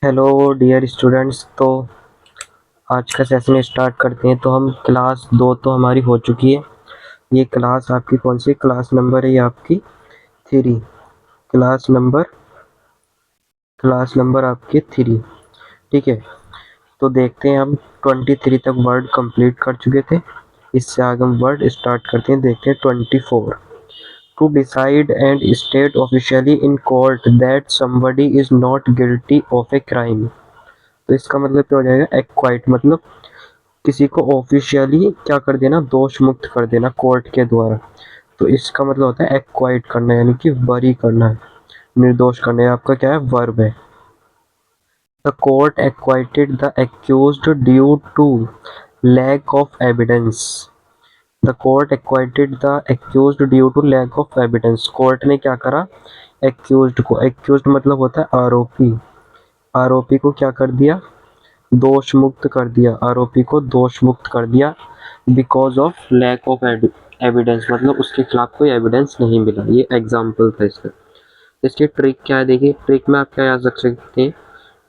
Hello dear students. तो आज का सेशन स्टार्ट करते हैं। तो हम क्लास 2 तो हमारी हो चुकी है। ये क्लास आपकी कौन सी क्लास नंबर है? ये आपकी 3 क्लास नंबर आपकी 3। ठीक है। तो देखते हैं, हम 23 तक वर्ड कंप्लीट कर चुके थे। इससे आगे हम वर्ड स्टार्ट करते हैं। देखते हैं 24। To decide and state officially in court that somebody is not guilty of a crime. तो इसका मतलब क्या हो जाएगा? एक्वाइट मतलब किसी को ऑफिशियली क्या कर देना? दोष मुक्त कर देना कोर्ट के द्वारा। तो इसका मतलब होता है एक्वाइट करना, यानी कि बरी करना है, निर्दोष करना है। आपका क्या है? वर्ब है। The court acquitted the accused due to lack of evidence. The court acquitted the accused due to lack of evidence. Court ने क्या करा? एक्यूज्ड मतलब होता है आरोपी। आरोपी को क्या कर दिया? दोष मुक्त कर दिया। आरोपी को दोष मुक्त कर दिया because of lack of evidence, मतलब उसके खिलाफ कोई एविडेंस नहीं मिला। ये एग्जाम्पल था इसका। इसकी ट्रिक क्या है? देखिए, ट्रिक में आप क्या याद रख सकते हैं?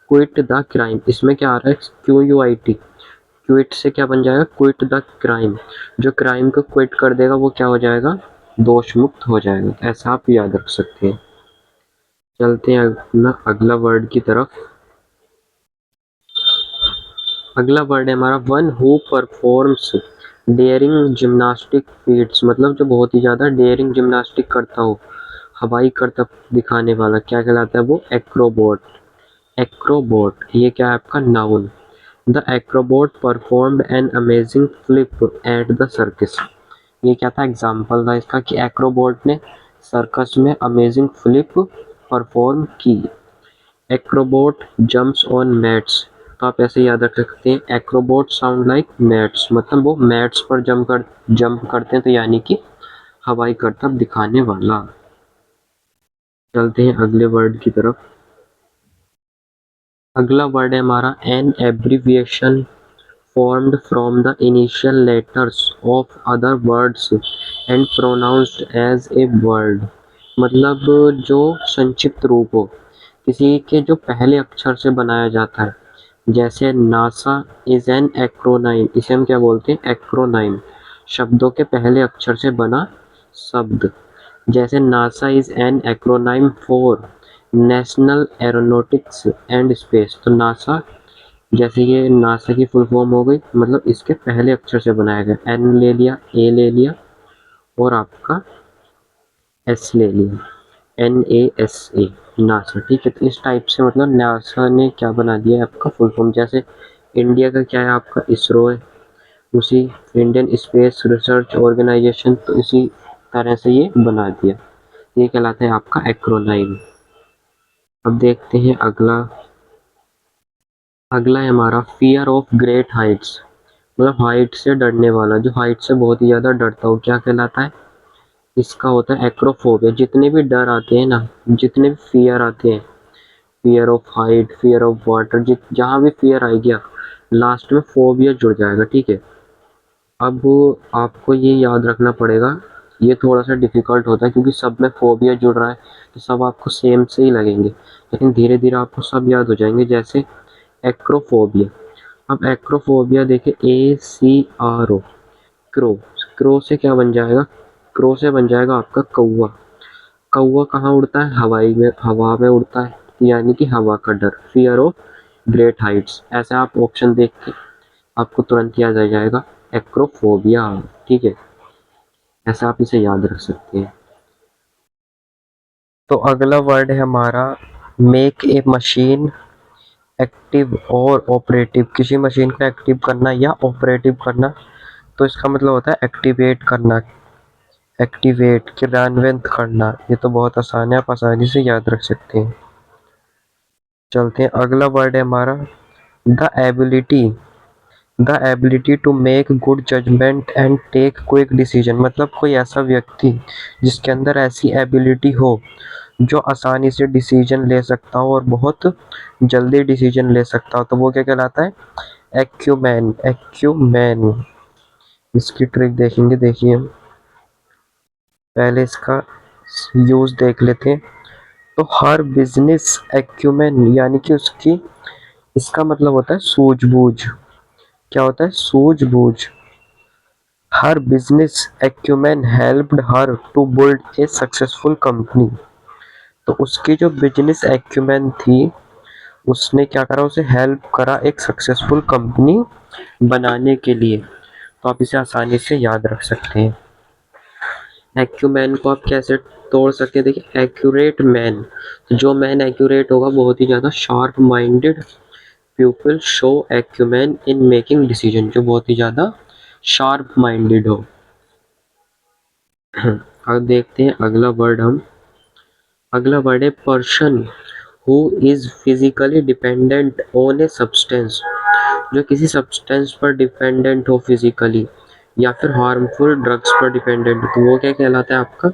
Quit the crime. इसमें क्या आ रहा है? QUIT। क्विट से क्या बन जाएगा? Quit the crime. जो क्राइम को क्विट कर देगा वो क्या हो जाएगा? दोष मुक्त हो जाएगा। ऐसा आप याद रख सकते हैं। चलते हैं अपना अगला वर्ड की तरफ। अगला वर्ड है हमारा one who performs daring gymnastic feats, मतलब जो बहुत ही ज़्यादा डेयरिंग जिम्नास्टिक करता हो, हवाई करतब दिखाने वाला, क्या कहलाता है वो? एक्रोबॉट। एक्रोबॉट ये क्या है आपका? Noun. The acrobat performed an amazing flip at the circus. ये क्या था? एग्जाम्पल था इसका कि एक्रोबॉट ने सर्कस में अमेजिंग फ्लिप परफॉर्म की। एक्रोबॉट जंप्स ऑन मैट्स। तो आप ऐसे याद रख सकते हैं, एक्रोबॉट साउंड लाइक मैट्स, मतलब वो मैट्स पर जंप करते हैं, तो यानी कि हवाई करतब दिखाने वाला। चलते हैं अगले वर्ड की तरफ। अगला वर्ड है हमारा an abbreviation formed from the initial letters of other words and pronounced as a word। मतलब जो संक्षिप्त रूप हो किसी के, जो पहले अक्षर से बनाया जाता है। जैसे नासा इज एन एक्रोनाइम। इसे हम क्या बोलते हैं? एक्रोनाइम। शब्दों के पहले अक्षर से बना शब्द। जैसे NASA is an acronym for national aeronautics and space. तो नासा, जैसे ये नासा की फुल फॉर्म हो गई, मतलब इसके पहले अक्षर से बनाया गया। एन ले लिया, ए ले लिया और आपका एस ले लिया, NASA, नासा। ठीक है। तो इस टाइप से मतलब नासा ने क्या बना दिया है आपका फुल फॉर्म। जैसे इंडिया का क्या है आपका? इसरो है। उसी इंडियन स्पेस रिसर्च ऑर्गेनाइजेशन, तो इसी तरह से ये बना दिया। ये कहलाता है आपका एक्रोनाइम। अब देखते हैं अगला। अगला है हमारा फियर ऑफ ग्रेट हाइट्स, मतलब हाइट से डरने वाला, जो हाइट से बहुत ही ज़्यादा डरता हो, क्या कहलाता है? इसका होता है एक्रोफोबिया। जितने भी डर आते हैं ना, जितने भी फियर आते हैं, fear of height, fear of water, जहाँ भी फियर आ गया लास्ट में फोबिया जुड़ जाएगा। ठीक है। अब आपको ये याद रखना पड़ेगा। ये थोड़ा सा डिफिकल्ट होता है क्योंकि सब में फोबिया जुड़ रहा है, तो सब आपको सेम से ही लगेंगे, लेकिन धीरे धीरे आपको सब याद हो जाएंगे। जैसे एक्रोफोबिया। अब एक्रोफोबिया देखे, ACRO, क्रो। क्रो से क्या बन जाएगा? क्रो से बन जाएगा आपका कौवा। कौवा कहाँ उड़ता है? हवा में उड़ता है, यानी कि हवा का डर, फियर ऑफ ग्रेट हाइट्स। ऐसे आप ऑप्शन देख के आपको तुरंत याद आ जाएगा एक्रोफोबिया। ठीक है। ऐसा आप इसे याद रख सकते हैं। तो अगला वर्ड है हमारा मेक ए मशीन एक्टिव और ऑपरेटिव। किसी मशीन को एक्टिव करना या ऑपरेटिव करना। तो इसका मतलब होता है एक्टिवेट करना, एक्टिवेट, क्रियान्वित करना। ये तो बहुत आसान है, आप आसानी से याद रख सकते हैं। चलते हैं अगला वर्ड है हमारा the ability. The ability to make good judgement and take quick decision, मतलब कोई ऐसा व्यक्ति जिसके अंदर ऐसी एबिलिटी हो जो आसानी से डिसीजन ले सकता हो और बहुत जल्दी डिसीजन ले सकता हो, तो वो क्या कहलाता है? एक्यूमैन। एक्यूमैन। इसकी ट्रिक देखेंगे। देखिए, पहले इसका यूज देख लेते हैं। तो हर बिजनेस एक्यूमेन यानी कि उसकी, इसका मतलब होता है सूझबूझ। क्या होता है? सूझबूझ। Her business acumen helped her to build a successful company. तो उसकी जो बिजनेस एक्यूमेन थी, उसने क्या करा, उसे हेल्प करा एक सक्सेसफुल कंपनी बनाने के लिए। तो आप इसे आसानी से याद रख सकते हैं। एक्यूमैन को आप कैसे तोड़ सकते हैं? देखिए, एक्यूरेट मैन, जो मैन एक्यूरेट होगा, बहुत ही ज़्यादा sharp minded people show acumen in making decision, जो बहुत ही ज़्यादा शार्प माइंडेड हो। अब देखते हैं अगला वर्ड हम। अगला वर्ड है person who is physically dependent on a substance, जो किसी सब्सटेंस पर डिपेंडेंट हो फिजिकली, या फिर हार्मफुल ड्रग्स पर डिपेंडेंट हो, तो वो क्या कहलाता है आपका?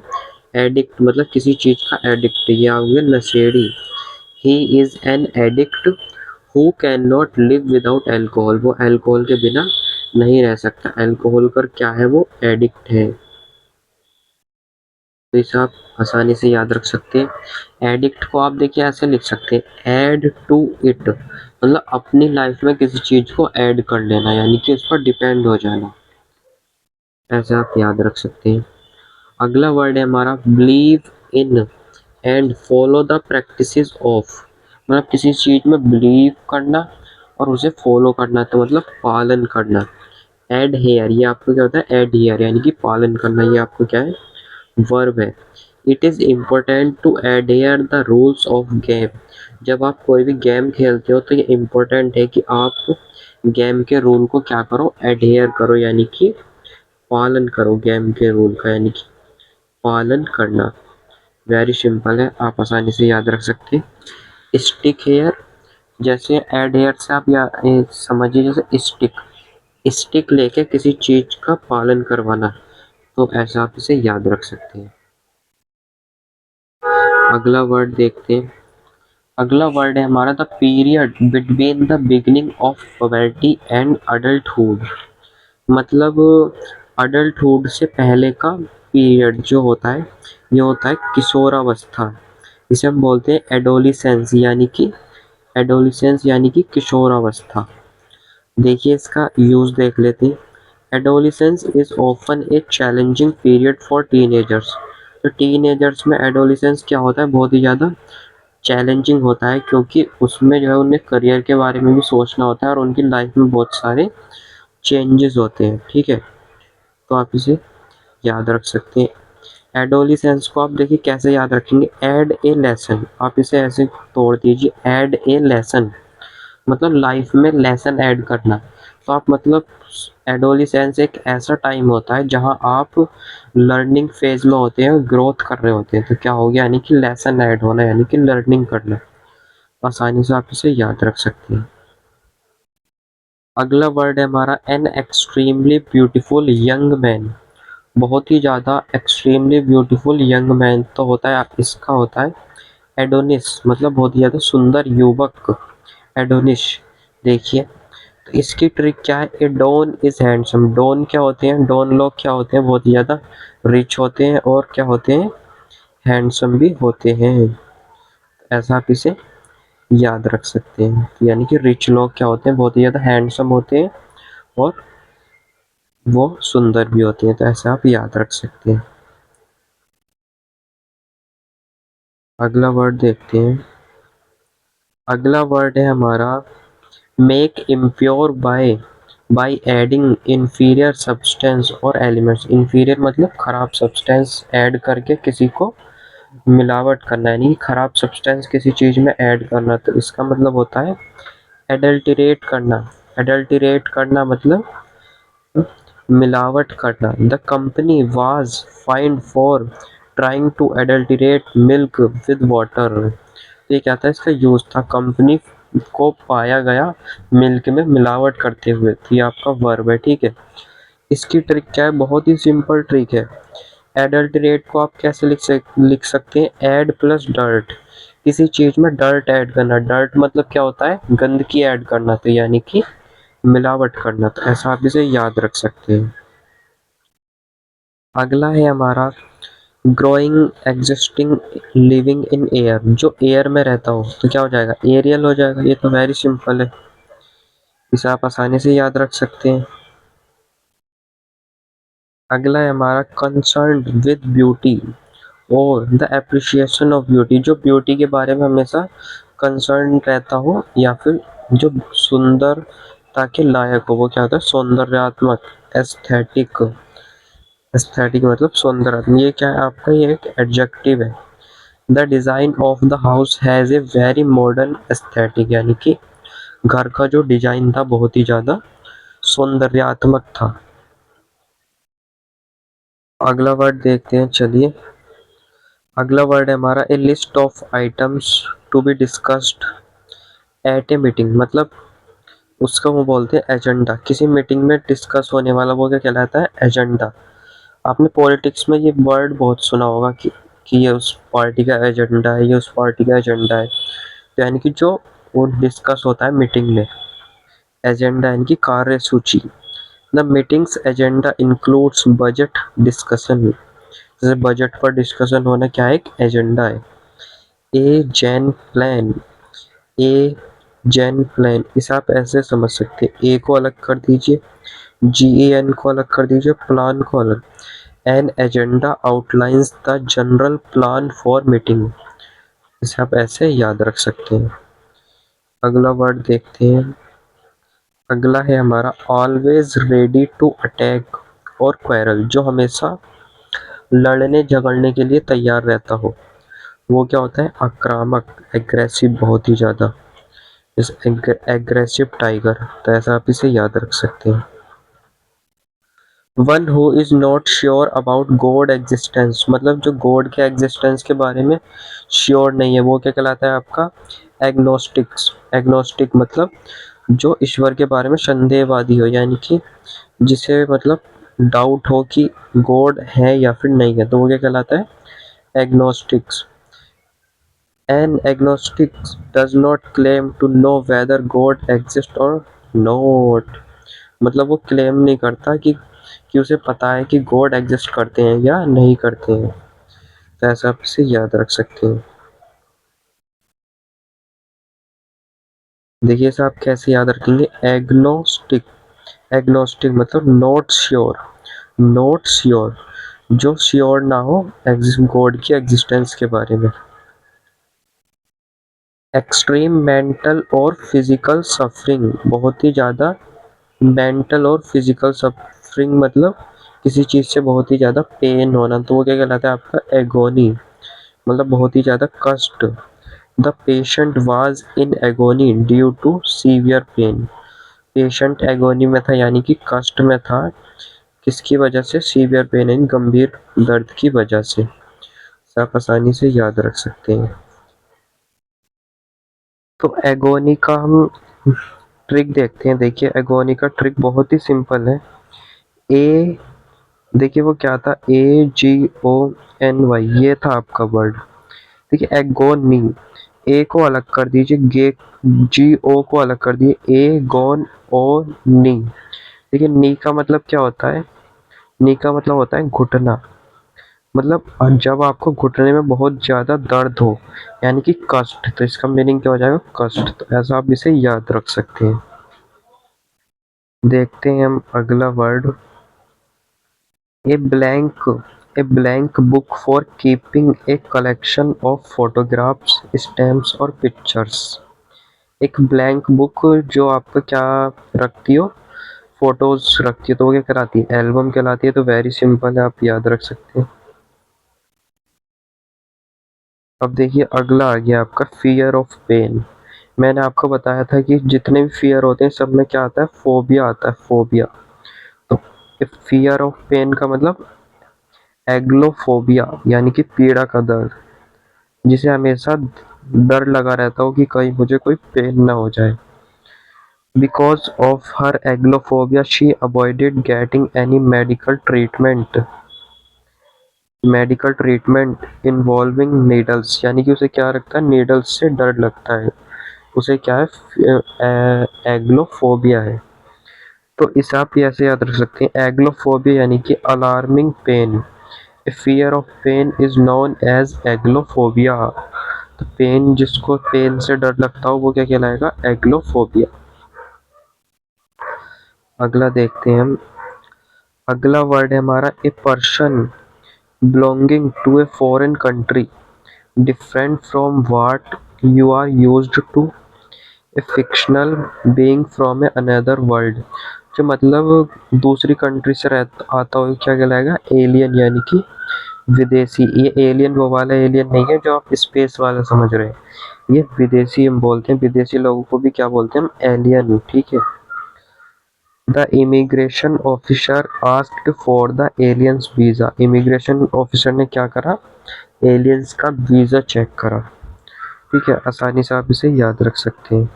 एडिक्ट, मतलब किसी चीज का एडिक्ट, या हुए नशेड़ी। He is an addict who can not live without alcohol, वो एल्कोहल के बिना नहीं रह सकता। एल्कोहल पर क्या है? वो एडिक्ट है। तो इसे आप आसानी से याद रख सकते हैं। एडिक्ट को आप देखिए ऐसे लिख सकते हैं, ऐड टू इट, मतलब अपनी लाइफ में किसी चीज को ऐड कर लेना, यानी कि उस पर डिपेंड हो जाना। ऐसे आप याद रख सकते हैं। अगला वर्ड है हमारा believe in and follow the practices of, मतलब किसी चीज में बिलीव करना और उसे फॉलो करना, तो मतलब पालन करना। एडहेयर, ये आपको क्या होता है? एडहेयर यानी कि पालन करना, ये आपको क्या है? वर्ब है। It is important to adhere the rules of game, जब आप कोई भी गेम खेलते हो तो ये इम्पोर्टेंट है कि आप गेम के रूल को क्या करो? एडहेयर करो, यानी कि पालन करो गेम के रूल का, यानी कि पालन करना। वेरी सिंपल है, आप आसानी से याद रख सकते हैं। स्टिक हेयर, जैसे एडहेयर से आप समझिए, जैसे स्टिक, स्टिक लेके किसी चीज का पालन करवाना, तो ऐसा आप इसे याद रख सकते हैं। अगला वर्ड देखते हैं। अगला वर्ड है हमारा the period between the beginning of poverty and adulthood, मतलब अडल्टहुड से पहले का पीरियड जो होता है, ये होता है किशोरावस्था। इसे हम बोलते हैं एडोलिसेंस, यानी कि एडोलिसेंस यानी कि किशोरावस्था। देखिए इसका यूज देख लेते हैं। Adolescence is often A challenging period for teenagers, तो टीनेजर्स में एडोलिसेंस क्या होता है? बहुत ही ज़्यादा चैलेंजिंग होता है, क्योंकि उसमें जो है उन्हें करियर के बारे में भी सोचना होता है और उनकी लाइफ में बहुत सारे चेंजेस होते हैं। ठीक है, तो आप इसे याद रख सकते हैं। एडोलिसेंस को आप देखिए कैसे याद रखेंगे? ऐड ए लेसन, आप इसे ऐसे तोड़ दीजिए, ऐड ए लेसन, मतलब लाइफ में लेसन ऐड करना। तो आप मतलब एडोलिसेंस एक ऐसा टाइम होता है जहां आप लर्निंग फेज में होते हैं, ग्रोथ कर रहे होते हैं, तो क्या हो गया? यानी कि लेसन ऐड होना, यानी कि लर्निंग करना। आसानी से आप इसे याद रख सकते हैं। अगला वर्ड है हमारा an extremely beautiful young man, बहुत ही ज़्यादा एक्सट्रीमली ब्यूटीफुल यंग मैन, तो होता है इसका होता है एडोनिस, मतलब बहुत ही ज़्यादा सुंदर युवक, एडोनिश। देखिए, तो इसकी ट्रिक क्या है? ए डॉन इज हैंडसम, डॉन क्या होते हैं? डॉन लोग क्या होते हैं? बहुत ही ज़्यादा रिच होते हैं और क्या होते हैं? हैंडसम भी होते हैं। ऐसा आप इसे याद रख सकते हैं, यानी कि रिच लोग क्या होते हैं? बहुत ही ज़्यादा हैंडसम होते हैं और वो सुंदर भी होते हैं, तो ऐसा आप याद रख सकते हैं। अगला वर्ड देखते हैं। अगला वर्ड है हमारा make impure by adding inferior substance और एलिमेंट्स। इंफीरियर मतलब खराब सब्सटेंस ऐड करके किसी को मिलावट करना, यानी खराब सब्सटेंस किसी चीज में ऐड करना, तो इसका मतलब होता है एडल्टरेट करना। एडल्टरेट करना मतलब मिलावट करना। The company was fined for trying to adulterate milk with water, ये क्या था? इसका यूज था, कंपनी को पाया गया मिल्क में मिलावट करते हुए, तो ये आपका वर्ब है। ठीक है, इसकी ट्रिक क्या है? बहुत ही सिंपल ट्रिक है। एडल्टरेट को आप कैसे लिख सकते हैं? ऐड प्लस डर्ट, किसी चीज में डर्ट ऐड करना। डर्ट मतलब क्या होता है? गंदगी ऐड करना, तो यानी कि मिलावट करना, तो ऐसा आप इसे याद रख सकते हैं। अगला है हमारा growing, existing, living in air, जो एयर में रहता हो तो क्या हो जाएगा, एरियल हो जाएगा। ये तो वेरी सिंपल है, इसे आप आसानी से याद रख सकते हैं। अगला है हमारा कंसर्न विद ब्यूटी और द एप्रिसिएशन ऑफ ब्यूटी, जो ब्यूटी के बारे में हमेशा कंसर्न रहता हो या फिर जो सुंदरता के लायक हो, वो क्या होता है, सौंदर्यात्मक, एस्थेटिक। एस्थेटिक मतलब सौंदर्यात्मक, ये क्या है आपका, ये एक एडजेक्टिव है। The design of the house has a very modern aesthetic, यानी कि घर का जो डिजाइन था बहुत ही ज्यादा सौंदर्यात्मक था। अगला वर्ड देखते हैं, चलिए। अगला वर्ड है हमारा a list of items to be discussed at a meeting, मतलब उसका वो बोलते हैं एजेंडा। किसी मीटिंग में डिस्कस होने वाला वो क्या कहलाता है, एजेंडा। आपने पॉलिटिक्स में ये वर्ड बहुत सुना होगा कि ये उस पार्टी का एजेंडा है, ये उस पार्टी का एजेंडा है। तो यानी कि जो वो डिस्कस होता है मीटिंग में, एजेंडा यानी कि कार्य सूची। The meetings agenda includes budget discussion, जैसे बजट पर डिस्कशन होना क्या है, एक एजेंडा है। ए जैन प्लान, ए जैन प्लान, इसे आप ऐसे समझ सकते हैं, ए को अलग कर दीजिए, GAN को अलग कर दीजिए, प्लान को अलग। An agenda outlines the general plan for meeting, इसे आप ऐसे याद रख सकते हैं। अगला वर्ड देखते हैं। अगला है हमारा ऑलवेज रेडी टू अटैक और क्वेरल, जो हमेशा लड़ने झगड़ने के लिए तैयार रहता हो, वो क्या होता है, आक्रामक, एग्रेसिव, बहुत ही ज्यादा, इस एग्रेसिव टाइगर। तो ऐसा आप इसे याद रख सकते हैं। One who is not sure about God existence, मतलब जो गॉड के एग्जिस्टेंस के बारे में श्योर नहीं है, वो क्या कहलाता है आपका, एग्नोस्टिक्स। एग्नोस्टिक मतलब जो ईश्वर के बारे में संदेहवादी हो, यानी कि जिसे मतलब डाउट हो कि गॉड है या फिर नहीं है, तो वो क्या कहलाता है, agnostics. An agnostic does not claim to know whether God exists or not, मतलब वो क्लेम नहीं करता कि उसे पता है कि गॉड एग्जिस्ट करते हैं या नहीं करते हैं। तो ऐसा आप इसे याद रख सकते हैं। देखिए इसे आप कैसे याद रखेंगे, एग्नोस्टिक। एग्नोस्टिक मतलब नॉट श्योर, नॉट श्योर, जो श्योर ना हो गॉड की एग्जिस्टेंस के बारे में। एक्सट्रीम मेंटल और फिजिकल सफरिंग, बहुत ही ज़्यादा मेंटल और फिजिकल सफरिंग, मतलब किसी चीज़ से बहुत ही ज़्यादा पेन होना, तो वो क्या कहलाता है आपका, एगोनी, मतलब बहुत ही ज़्यादा कष्ट। The patient was in agony due to severe pain, patient agony में था यानी कि कष्ट में था, किसकी वजह से, सीवियर पेन यानी गंभीर दर्द की वजह से। आप आसानी से याद रख सकते हैं। तो एगोनी का हम ट्रिक देखते हैं। देखिए एगोनी का ट्रिक बहुत ही सिंपल है। ए, देखिए वो क्या था, AGONY, ये था आपका वर्ड। देखिए एगोनी, ए को अलग कर दीजिए, GO को अलग कर दिए, ए गोन ओ नी। देखिए नी का मतलब क्या होता है, नी का मतलब होता है घुटना, मतलब जब आपको घुटने में बहुत ज़्यादा दर्द हो यानी कि कष्ट, तो इसका मीनिंग क्या हो जाएगा, कष्ट। तो ऐसा आप इसे याद रख सकते हैं। देखते हैं हम अगला word, a blank, a blank book for keeping a collection of photographs, stamps और पिक्चर्स। एक ब्लैंक बुक जो आपका क्या रखती हो, फोटोज रखती है, तो वो क्या कराती है, एल्बम कहलाती है। तो वेरी सिंपल है, आप याद रख सकते हैं। अब देखिए अगला आ गया आपका फियर ऑफ पेन। मैंने आपको बताया था कि जितने भी फियर होते हैं सब में क्या आता है, फोबिया आता है, फोबिया। तो फियर ऑफ पेन का मतलब एग्लोफोबिया, यानी कि पीड़ा का दर्द, जिसे हमेशा डर लगा रहता हो कि कहीं मुझे कोई पेन ना हो जाए। Because of her aglophobia she avoided getting any medical treatment involving needles, यानी कि उसे क्या रखता है, नीडल्स से डर लगता है, उसे क्या है, एग्लोफोबिया है। तो इसे आप ऐसे याद रख सकते हैं, एग्लोफोबिया यानी कि alarming pain, a fear of pain is known as aglophobia. तो पेन, जिसको पेन से डर लगता हो वो क्या कहलाएगा? एग्लोफोबिया। अगला देखते हैं हम। अगला वर्ड है हमारा a person belonging to a foreign country different from what you are used to, a fictional being from a another world. जो मतलब दूसरी कंट्री से आता हो, क्या कहलाएगा? एलियन, यानी कि विदेशी। ये एलियन वो वाला एलियन नहीं है जो आप स्पेस वाला समझ रहे हैं, ये विदेशी हम बोलते हैं। विदेशी लोगों को भी क्या बोलते हैं? हम एलियन, ठीक है। The immigration officer asked for the aliens visa. Immigration officer ने क्या करा? एलियंस का वीजा चेक करा, ठीक है। आसानी से आप इसे याद रख सकते हैं।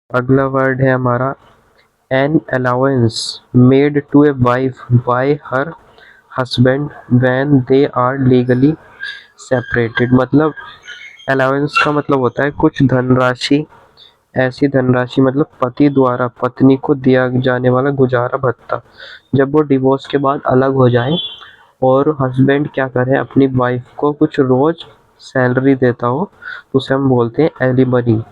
अगला वर्ड है हमारा an allowance made to a wife by her husband when they are legally separated. मतलब अलाउंस का मतलब होता है कुछ धनराशि, ऐसी धनराशि मतलब पति द्वारा पत्नी को दिया जाने वाला गुजारा भत्ता, जब वो डिवोर्स के बाद अलग हो जाए और हस्बैंड क्या करे, अपनी वाइफ को कुछ रोज सैलरी देता हो, तो उसे हम बोलते हैं एलिमनी।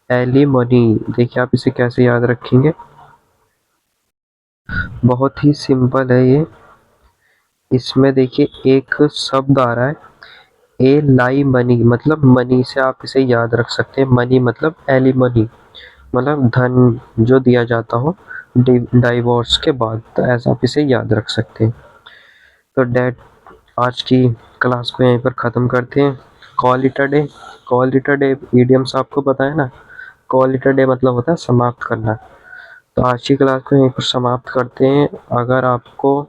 एलिमनी। देखिए आप इसे कैसे याद रखेंगे? बहुत ही सिंपल है ये। इसमें देखिए एक शब्द आ रहा है ए लाई मनी, मतलब मनी से आप इसे याद रख सकते हैं। मनी मतलब एलिमनी, मतलब धन जो दिया जाता हो डाइवोर्स के बाद, तो ऐसा आप इसे याद रख सकते हैं। तो डैट, आज की क्लास को यहीं पर ख़त्म करते हैं। Call it a day. Call it a day idioms आपको पता है ना? कॉल इट अ डे मतलब होता है समाप्त करना। तो आज की क्लास को यहीं पर समाप्त करते हैं। अगर आपको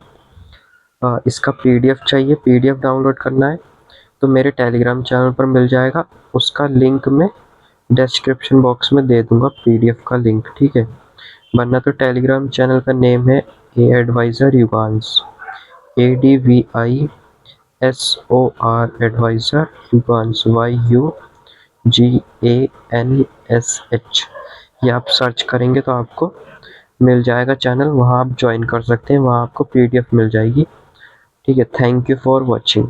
इसका पीडीएफ चाहिए, पीडीएफ डाउनलोड करना है, तो मेरे टेलीग्राम चैनल पर मिल जाएगा। उसका लिंक मैं डिस्क्रिप्शन बॉक्स में दे दूंगा, पीडीएफ का लिंक, ठीक है। वरना तो टेलीग्राम चैनल का नेम है a advisor Yugansh, ADVISOR advisor Yugansh, YUGANSH। ये आप सर्च करेंगे तो आपको मिल जाएगा चैनल, वहाँ आप ज्वाइन कर सकते हैं, वहाँ आपको पीडीएफ मिल जाएगी, ठीक है। Thank you for watching.